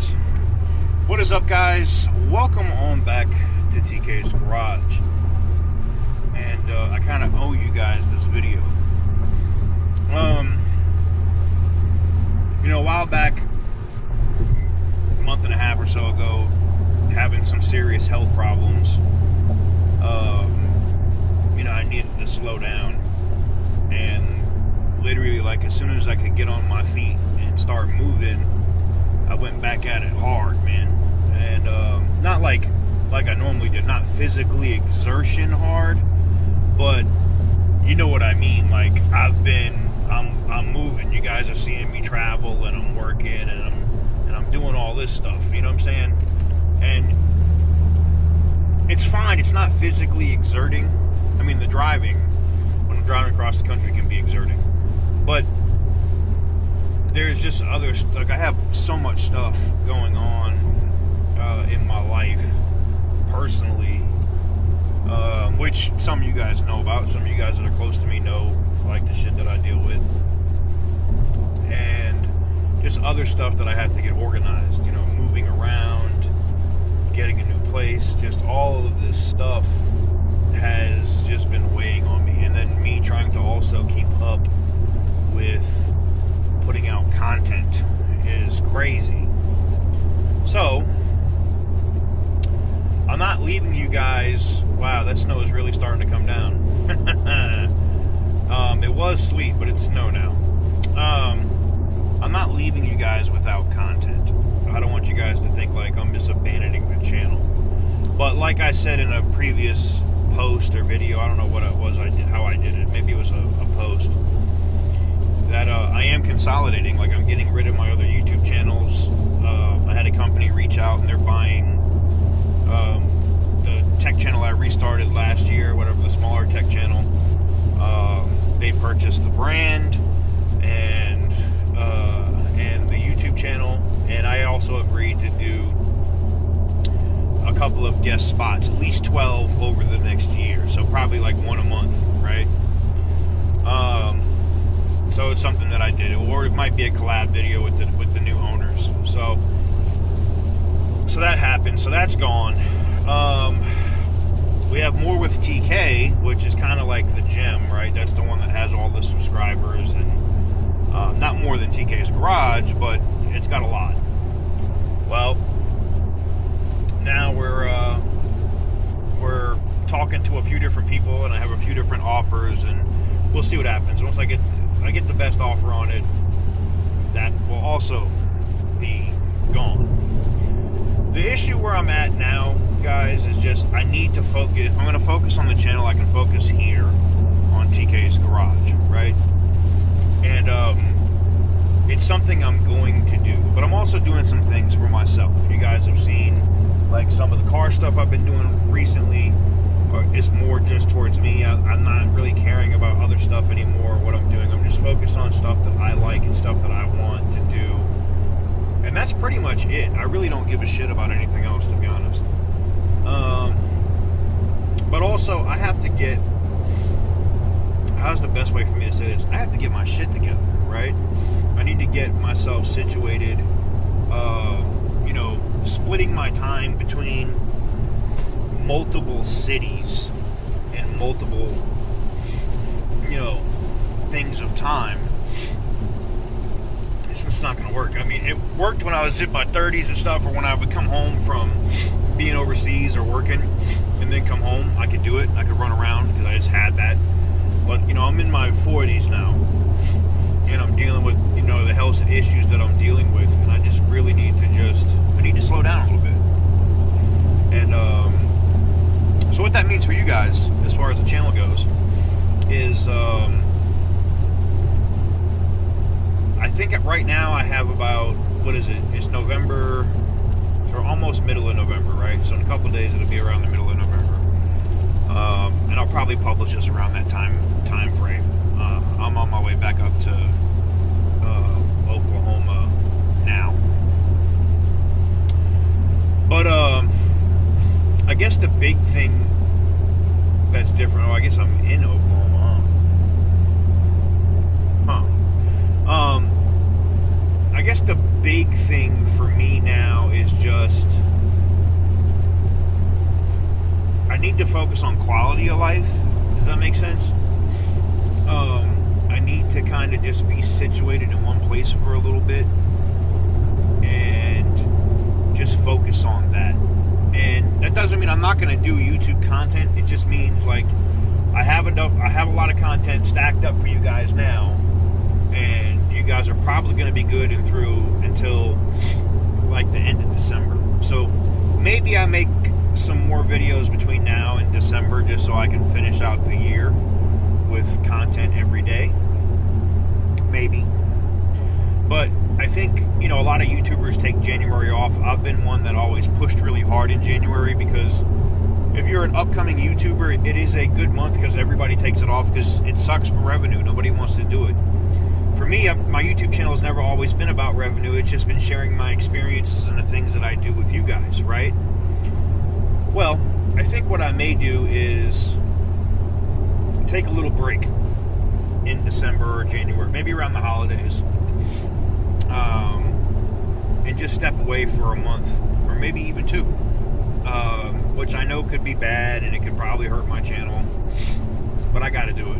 guys. What is up, guys? Welcome on back to TK's Garage. And I kind of owe you guys this video. A while back, a month and a half or so ago, having some serious health problems. I needed to slow down. And literally, like, as soon as I could get on my feet and start moving, I went back at it hard, man. And not like I normally did, not physically exertion hard, but you know what I mean. Like, I'm moving. You guys are seeing me travel, and I'm working, and I'm doing all this stuff. You know what I'm saying? And it's fine. It's not physically exerting. I mean, the driving, when I'm driving across the country, can be exerting. But there's just other, like, I have so much stuff going on in my life personally, which some of you guys know about. Some of you guys that are close to me know, like, the shit that I deal with, and just other stuff that I have to get organized. Moving around, getting a new place, just all of this stuff has just been weighing on me. And then me trying to also keep up with putting out content is crazy. So I'm not leaving you guys. Wow, that snow is really starting to come down. It was sweet, but it's snow now. I'm not leaving you guys without content. I don't want you guys to think like I'm just abandoning the channel. But like I said in a previous post or video, I don't know what it was how I did it. Maybe it was a post. That I am consolidating. Like, I'm getting rid of my other YouTube channels. I had a company reach out, and they're buying the tech channel I restarted last year, whatever, the smaller tech channel. They purchased the brand and the YouTube channel, and I also agreed to do a couple of guest spots, at least 12 over the next year. So probably like one a month, right? So it's something that I did, or it might be a collab video with the new owners. So that happened. So that's gone. We have more with TK, which is kind of like the gym, right? That's the one that has all the subscribers, and not more than TK's Garage, but it's got a lot. Well, now we're talking to a few different people, and I have a few different offers, and we'll see what happens. Once I get the best offer on it, that will also be gone. The issue where I'm at now, guys, is just I need to focus. I'm going to focus on the channel. I can focus here on TK's Garage, right? And it's something I'm going to do. But I'm also doing some things for myself. You guys have seen, like, some of the car stuff I've been doing recently. It's more just towards me. I'm not really caring about other stuff anymore, what I'm doing. I'm just focused on stuff that I like and stuff that I want to do. And that's pretty much it. I really don't give a shit about anything else, to be honest. But also, I have to get... How's the best way for me to say this? I have to get my shit together, right? I need to get myself situated, splitting my time between multiple cities and multiple, things of time. It's just not going to work. I mean, it worked when I was in my 30s and stuff, or when I would come home from being overseas or working and then come home. I could do it. I could run around because I just had that. But, I'm in my 40s now, and I'm dealing with, the health issues that I'm dealing with, and I just really need to slow down a little bit. And, so what that means for you guys, as far as the channel goes, is, I think right now I have about, what is it? It's November, or almost middle of November, right? So in a couple of days it'll be around the middle of November. And I'll probably publish this around that time frame. I'm on my way back up to Oklahoma now. But I guess the big thing that's different. I guess I'm in Oklahoma. I guess the big thing for me now is just I need to focus on quality of life. Does that make sense? I need to kind of just be situated in one place for a little bit and just focus on that. And that doesn't mean I'm not going to do YouTube content. It just means like I have a lot of content stacked up for you guys now, and you guys are probably going to be good and through until like the end of December. So maybe I make some more videos between now and December just so I can finish out the year with content every day. Maybe. But I think, you know, a lot of YouTubers take January off. I've been one that always pushed really hard in January because if you're an upcoming YouTuber, it is a good month because everybody takes it off because it sucks for revenue. Nobody wants to do it. For me, my YouTube channel has never always been about revenue. It's just been sharing my experiences and the things that I do with you guys, right? Well, I think what I may do is take a little break in December or January, maybe around the holidays, and just step away for a month or maybe even two, which I know could be bad and it could probably hurt my channel, but I got to do it.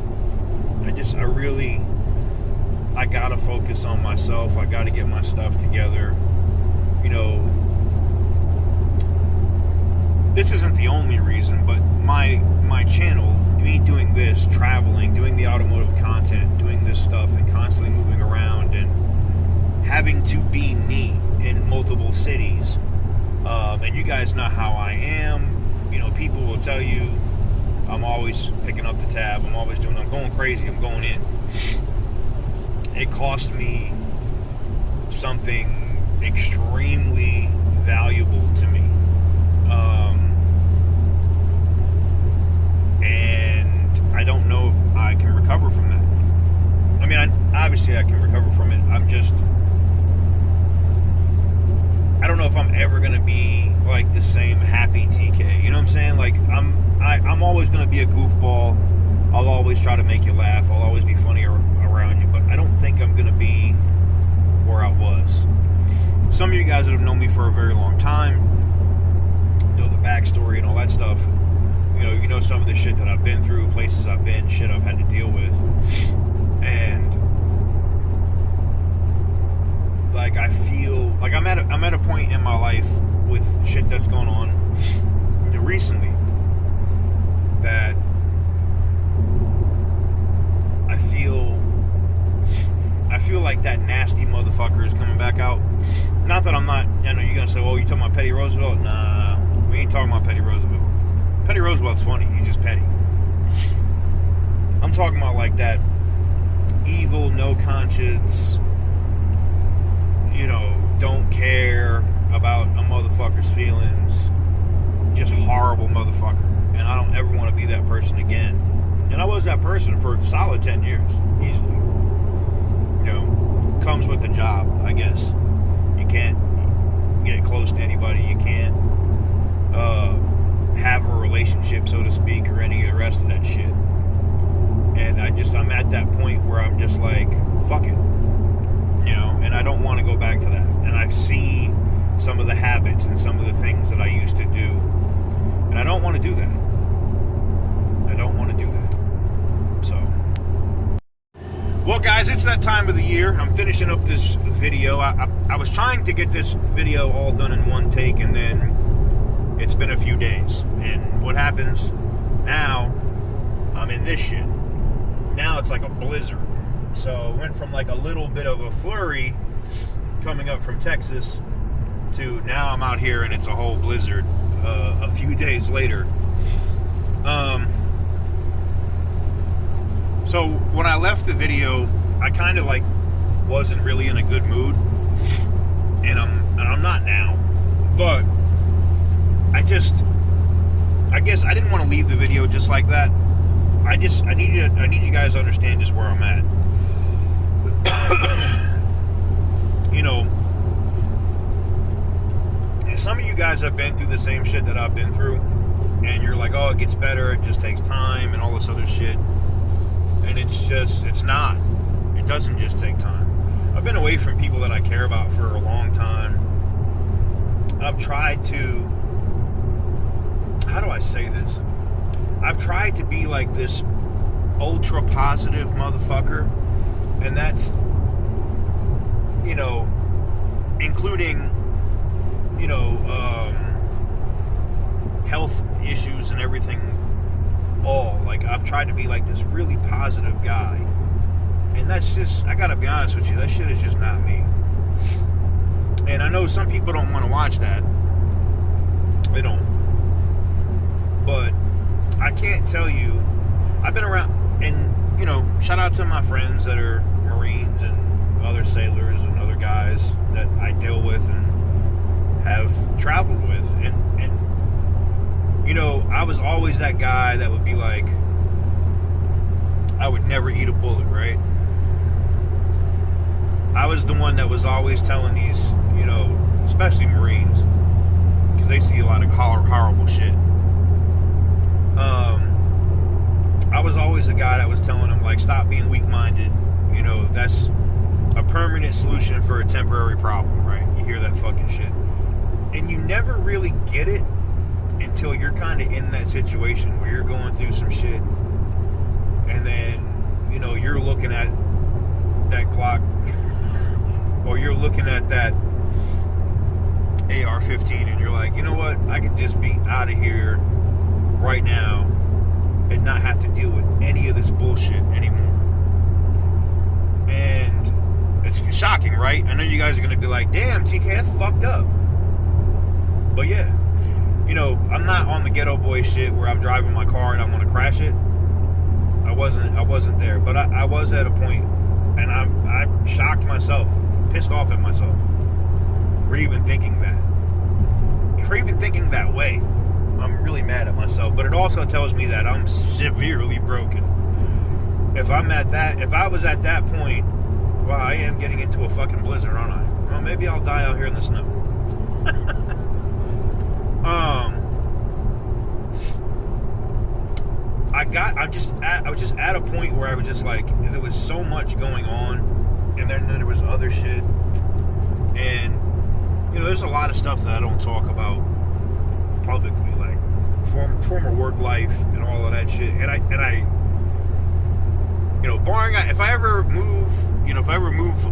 I got to focus on myself. I got to get my stuff together. You know, this isn't the only reason, but my channel, me doing this, traveling, doing the automotive content, doing this stuff, and constantly moving around and having to be me in multiple cities. And you guys know how I am. You know, people will tell you I'm always picking up the tab. I'm going crazy. I'm going in. It cost me something extremely valuable to me. And I don't know if I can recover from that. I mean, obviously I can recover from it. I don't know if I'm ever going to be like the same happy TK. You know what I'm saying? Like, I'm always going to be a goofball. I'll always try to make you laugh. I'll always be funny around you. But I don't think I'm going to be where I was. Some of you guys that have known me for a very long time know the backstory and all that stuff. You know some of the shit that I've been through, places I've been, shit I've had to deal with. And like I feel like I'm at a point in my life with shit that's going on recently that I feel like that nasty motherfucker is coming back out. Not that I'm not, I know you're gonna say, "Oh, you talking about Petty Roosevelt?" Nah, we ain't talking about Petty Roosevelt. Petty Roosevelt's funny. He's just petty. I'm talking about like that evil, no conscience, you know, don't care about a motherfucker's feelings, just horrible motherfucker. And I don't ever want to be that person again. And I was that person for a solid 10 years, easily. You know, comes with the job, I guess. You can't get close to anybody. You can't have a relationship, so to speak, or any of the rest of that shit. And I'm at that point where I'm just like, fuck it. You know, and I don't want to go back to that. And I see some of the habits and some of the things that I used to do. And I don't want to do that. I don't want to do that. So. Well, guys, it's that time of the year. I'm finishing up this video. I was trying to get this video all done in one take, and then it's been a few days. And what happens now, I'm in this shit. Now it's like a blizzard. So it went from like a little bit of a flurry coming up from Texas to now I'm out here and it's a whole blizzard a few days later. So when I left the video, I kind of like wasn't really in a good mood, and I'm not now. But I guess I didn't want to leave the video just like that. I need you guys to understand just where I'm at. You know, some of you guys have been through the same shit that I've been through, and you're like, oh, it gets better, it just takes time and all this other shit. And it's not. It doesn't just take time. I've been away from people that I care about for a long time. I've tried to, how do I say this? I've tried to be like this ultra positive motherfucker, and that's, you know, including, you know, health issues and everything, all. Like, I've tried to be like this really positive guy, and that's just, I gotta be honest with you, that shit is just not me. And I know some people don't want to watch that. They don't. But I can't tell you, I've been around, and, you know, shout out to my friends that are Marines and other sailors and other guys that I deal with and have traveled with. And you know, I was always that guy that would be like, I would never eat a bullet, right? I was the one that was always telling these, you know, especially Marines, because they see a lot of horrible shit. I was always the guy that was telling them, like, stop being weak-minded. You know, that's a permanent solution for a temporary problem, right? You hear that fucking shit. And you never really get it until you're kind of in that situation where you're going through some shit. And then, you know, you're looking at that Glock, or you're looking at that AR-15, and you're like, you know what? I could just be out of here right now and not have to deal with any of this bullshit anymore. And it's shocking, right? I know you guys are going to be like, damn, TK, that's fucked up. But yeah, you know, I'm not on the ghetto boy shit where I'm driving my car and I want to crash it. I wasn't there, but I was at a point, and I shocked myself, pissed off at myself for even thinking that. For even thinking that way. I'm really mad at myself, but it also tells me that I'm severely broken. If I was at that point, well, I am getting into a fucking blizzard, aren't I? Well, maybe I'll die out here in the snow. I was just at a point where I was just like, there was so much going on, and then there was other shit, and, you know, there's a lot of stuff that I don't talk about publicly, like former work life and all of that shit. And I, you know, barring, if I ever move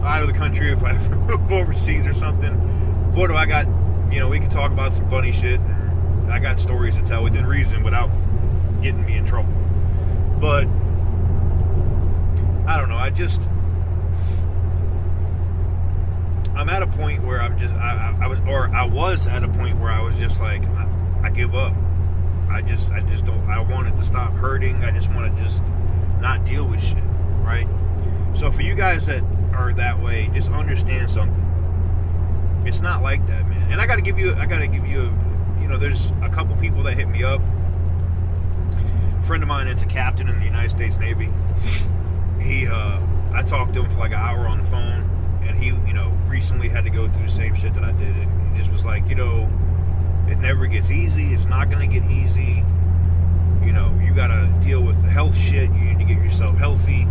out of the country, if I ever move overseas or something, boy, do I got, you know, we can talk about some funny shit. I got stories to tell within reason without getting me in trouble. But I don't know. I'm at a point where I was at a point where I was just like, I give up. I just don't. I wanted to stop hurting. I just want to just not deal with shit, right? So for you guys that are that way, just understand something. It's not like that, man. And I gotta give you, you know, there's a couple people that hit me up. A friend of mine is a captain in the United States Navy. I talked to him for like an hour on the phone, and he, you know, recently had to go through the same shit that I did, and he just was like, you know, it never gets easy. It's not gonna get easy. You know, you gotta deal with the health shit. You need to get yourself healthy,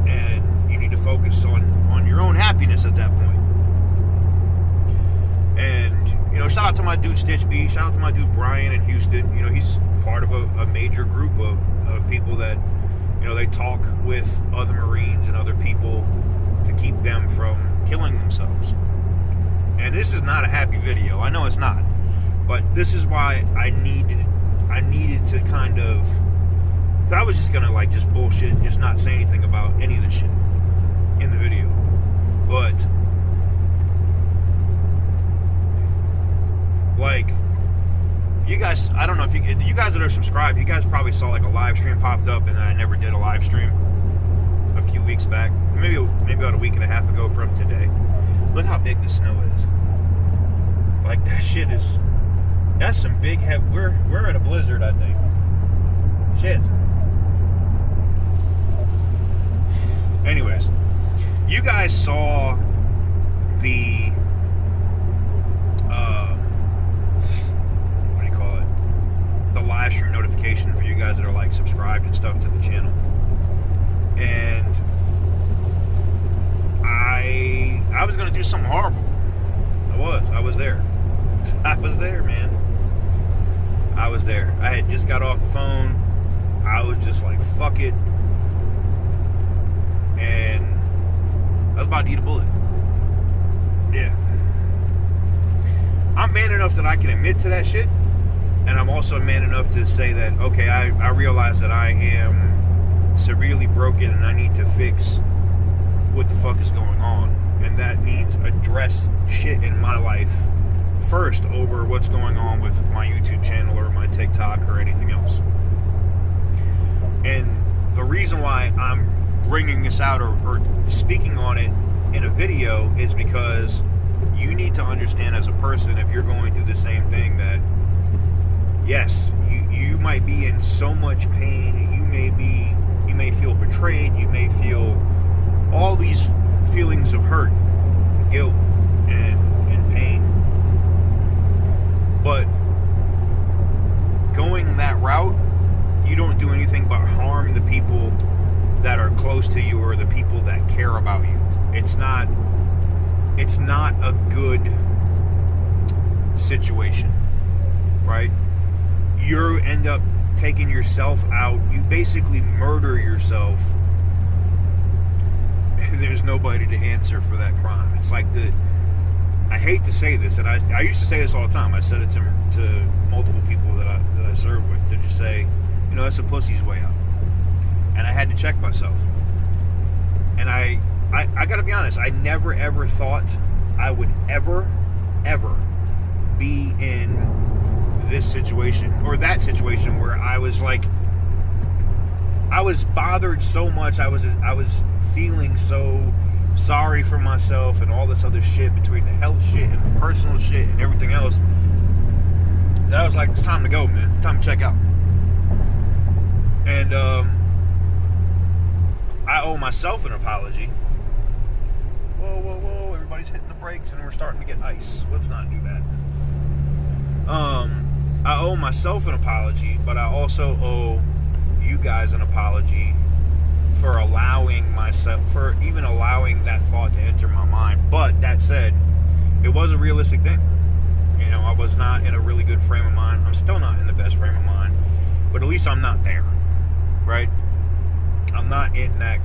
and you need to focus on your own happiness at that point. And, you know, shout out to my dude Stitch B. Shout out to my dude Brian in Houston. You know, he's part of a major group of people that, you know, they talk with other Marines and other people to keep them from killing themselves. And this is not a happy video. I know it's not. But this is why I needed to kind of, cause I was just gonna like just bullshit and just not say anything about any of this shit in the video. But like, you guys, I don't know if you guys that are subscribed, you guys probably saw like a live stream popped up, and then I never did a live stream a few weeks back, maybe about a week and a half ago from today. Look how big the snow is. Like, that shit is, that's some big we're in a blizzard, I think. Shit. Anyways, you guys saw the what do you call it? The live stream notification for you guys that are like subscribed and stuff to the channel. And I I was there, man. I was there. I had just got off the phone. I was just like, fuck it. And I was about to eat a bullet. Yeah. I'm man enough that I can admit to that shit. And I'm also man enough to say that, okay, I realize that I am severely broken and I need to fix what the fuck is going on. And that means address shit in my life first over what's going on with my YouTube channel or my TikTok or anything else. And the reason why I'm bringing this out or speaking on it in a video is because you need to understand as a person, if you're going through the same thing, that yes, you might be in so much pain. You may feel betrayed. You may feel all these feelings of hurt, guilt, and pain. But going that route, you don't do anything but harm the people that are close to you or the people that care about you. It's not a good situation, right? You end up taking yourself out. You basically murder yourself. There's nobody to answer for that crime. It's like I hate to say this, and I used to say this all the time. I said it to multiple people that I serve with, to just say, that's a pussy's way out. And I had to check myself. And I gotta be honest, I never ever thought I would ever be in this situation or that situation where I was bothered so much. I was feeling so sorry for myself and all this other shit, between the health shit and the personal shit and everything else, that I was like, it's time to go, man. It's time to check out. And I owe myself an apology. Whoa, everybody's hitting the brakes and we're starting to get ice. Let's not do that. I owe myself an apology, but I also owe you guys an apology for even allowing that thought to enter my mind. But that said, it was a realistic thing. I was not in a really good frame of mind. I'm still not in the best frame of mind, but at least I'm not there, right? I'm not in that,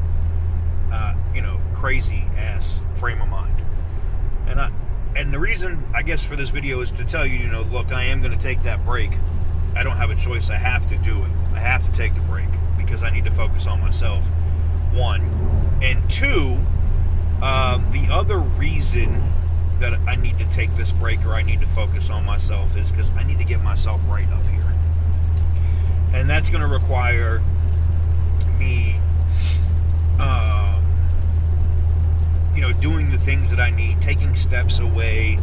crazy ass frame of mind. And the reason, I guess, for this video is to tell you, look, I am going to take that break. I don't have a choice. I have to do it. I have to take the break because I need to focus on myself, one. And two, the other reason that I need to take this break or I need to focus on myself is because I need to get myself right up here. And that's going to require me, doing the things that I need, taking steps away,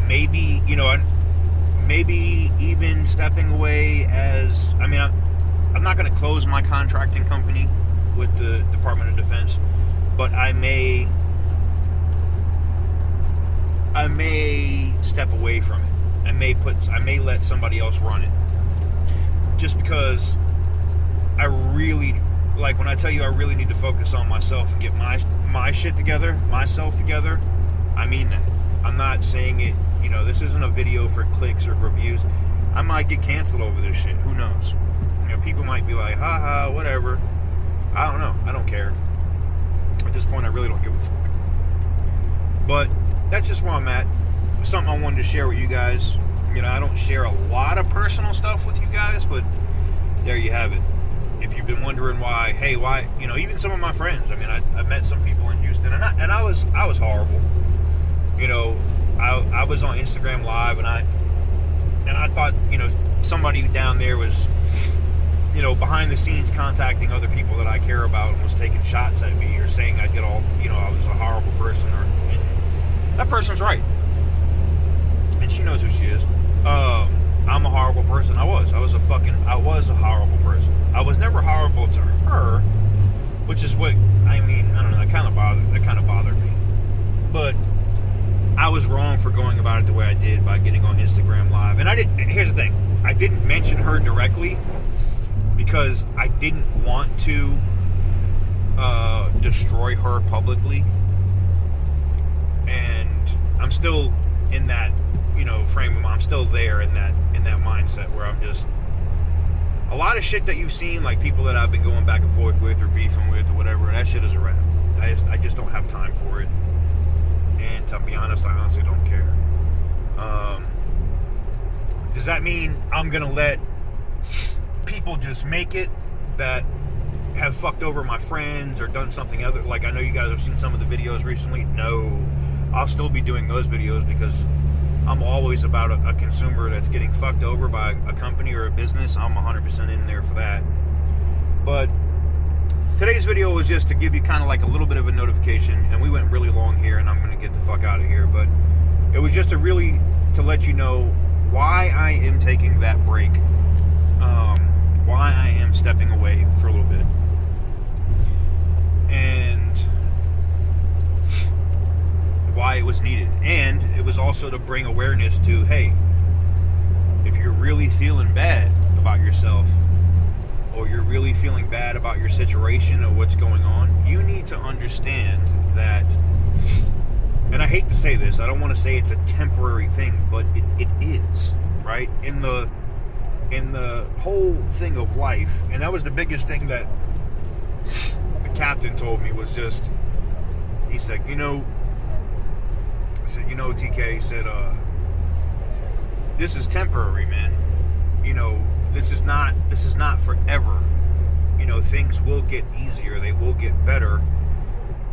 maybe even stepping away I'm not going to close my contracting company with the Department of Defense, but I may step away from it. I may let somebody else run it. Just because I really, when I tell you I really need to focus on myself and get my shit together, myself together, I mean that. I'm not saying it, this isn't a video for clicks or reviews. I might get canceled over this shit. Who knows? People might be like, haha, whatever. I don't know. I don't care. At this point, I really don't give a fuck. But that's just where I'm at. Something I wanted to share with you guys. I don't share a lot of personal stuff with you guys, but there you have it. If you've been wondering why, even some of my friends. I met some people in Houston, and I was horrible. I was on Instagram Live, and I thought, somebody down there was, behind the scenes contacting other people that I care about and was taking shots at me or saying I did all, I was a horrible person. And that person's right, and she knows who she is. I'm a horrible person. I was a horrible person. I was never horrible to her, which is what, I don't know, that kind of bothered me. But I was wrong for going about it the way I did by getting on Instagram Live. And here's the thing, I didn't mention her directly because I didn't want to destroy her publicly. And I'm still in that, frame. I'm still there in that mindset where I'm just, a lot of shit that you've seen, like people that I've been going back and forth with or beefing with or whatever, that shit is a wrap. I just don't have time for it. And to be honest, I honestly don't care. Does that mean I'm gonna let people just make it that have fucked over my friends or done something other? Like, I know you guys have seen some of the videos recently. No, I'll still be doing those videos because I'm always about a consumer that's getting fucked over by a company or a business. I'm 100% in there for that. But today's video was just to give you kind of like a little bit of a notification, and we went really long here, and I'm going to get the fuck out of here. But it was just to let you know why I am taking that break, why I am stepping away for a little bit, and why it was needed. And it was also to bring awareness to, hey, if you're really feeling bad about yourself, or you're really feeling bad about your situation or what's going on, you need to understand that, and I hate to say this, I don't want to say it's a temporary thing, but it is, right? In the whole thing of life, and that was the biggest thing that the captain told me, was just, he said, TK, he said, this is temporary, man. This is not forever. Things will get easier, they will get better,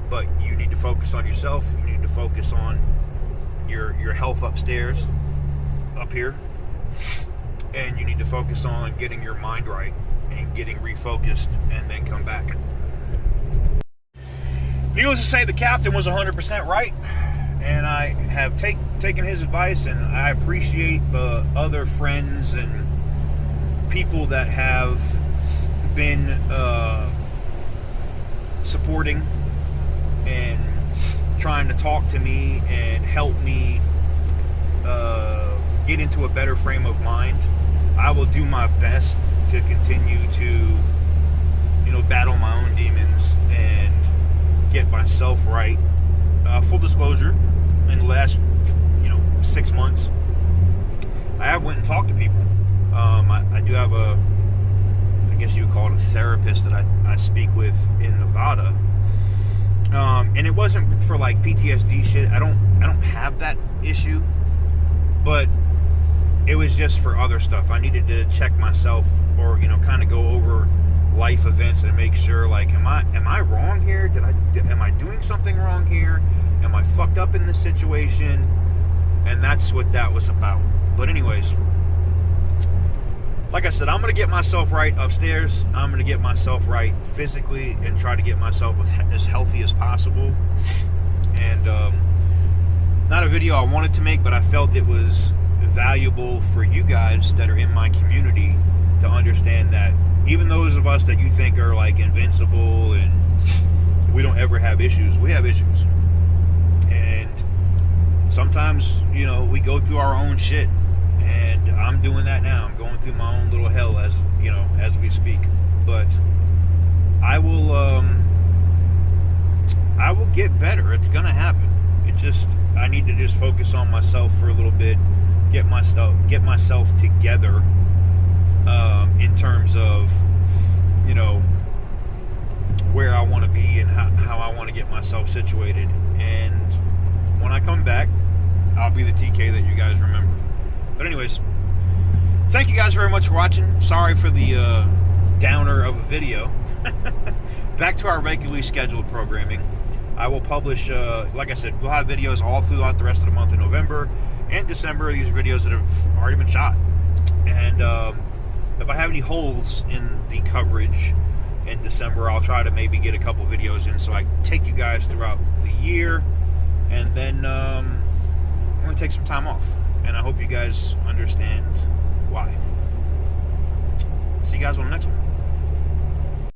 but you need to focus on yourself. You need to focus on your health upstairs, up here, and you need to focus on getting your mind right and getting refocused, and then come back. Needless to say, the captain was 100% right, and I have taken his advice, and I appreciate the other friends and people that have been supporting and trying to talk to me and help me get into a better frame of mind. I will do my best to continue to battle my own demons and get myself right. Full disclosure, in the last 6 months, I have went and talked to people. I do have I guess you would call it a therapist that I speak with in Nevada. And it wasn't for like PTSD shit. I don't have that issue, but it was just for other stuff. I needed to check myself, or kind of go over life events and make sure, like, am I wrong here? Am I doing something wrong here? Am I fucked up in this situation? And that's what that was about. But anyways, like I said, I'm going to get myself right upstairs. I'm going to get myself right physically and try to get myself as healthy as possible. And not a video I wanted to make, but I felt it was valuable for you guys that are in my community to understand that even those of us that you think are like invincible and we don't ever have issues, we have issues. And sometimes, we go through our own shit. And I'm doing that now. I'm going through my own little hell as we speak. But I will get better. It's gonna happen. I need to just focus on myself for a little bit, get myself together, in terms of where I want to be and how I want to get myself situated. And when I come back, I'll be the TK that you guys remember. But anyways, thank you guys very much for watching. Sorry for the downer of a video. Back to our regularly scheduled programming. I will publish, like I said, we'll have videos all throughout the rest of the month of November and December. These are videos that have already been shot. And if I have any holes in the coverage in December, I'll try to maybe get a couple videos in so I can take you guys throughout the year. And then I'm going to take some time off. And I hope you guys understand why. See you guys on the next one.